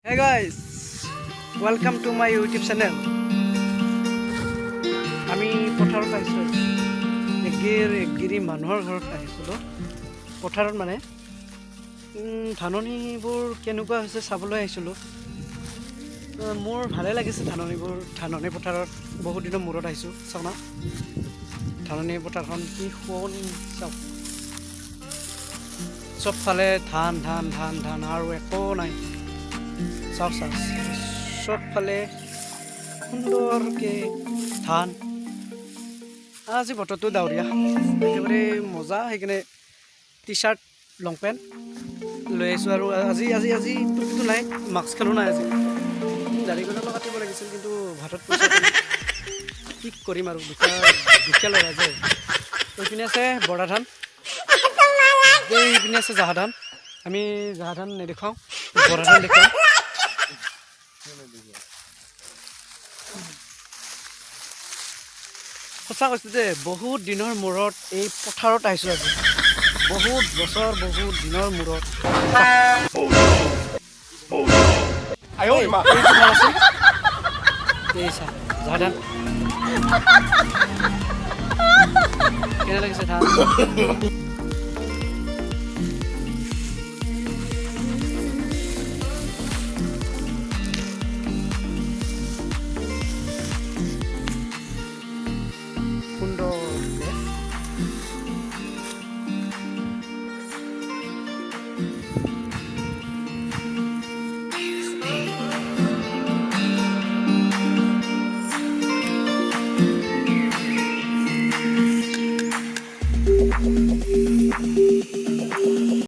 Hey guys, welcome to my YouTube channel. আমি পথাৰত আহিছোঁ এগিৰি মানুহৰ ঘৰত আহিছিলোঁ পথাৰত মানে ধাননিবোৰ কেনেকুৱা হৈছে চাবলৈ আহিছিলোঁ মোৰ ভালে লাগিছে ধাননি পথাৰত বহুত দিনৰ মূৰত আহিছোঁ চাওঁ না ধাননি পথাৰখন কি শুৱনি চাওক চবফালে ধান ধান ধান ধান আৰু একো নাই চাওক চবফালে সুন্দৰকৈ ধান আজি বতৰটো ডাৱৰীয়া একেবাৰে মজা সেইকাৰণে টি চাৰ্ট লং পেণ্ট লৈ আহিছোঁ আৰু আজি আজি আজি টুপিটো নাই মাস্কখনো নাই আজি দাড়িখনো কাটিব লাগিছিল কিন্তু ভাতত পইচা কি কৰিম আৰু দুখীয়া ল'ৰা যে এইপিনে আছে বৰা ধান এইপিনে আছে জাহা ধান আমি জাহা ধান নেদেখাওঁ বৰা ধান দেখাওঁ সঁচা কৈছোঁ যে বহুত দিনৰ মূৰত এই পথাৰত আহিছোঁ আজি বহুত বছৰ বহুত দিনৰ মূৰত ধান কেনে লাগিছে ধান সুন্দৰ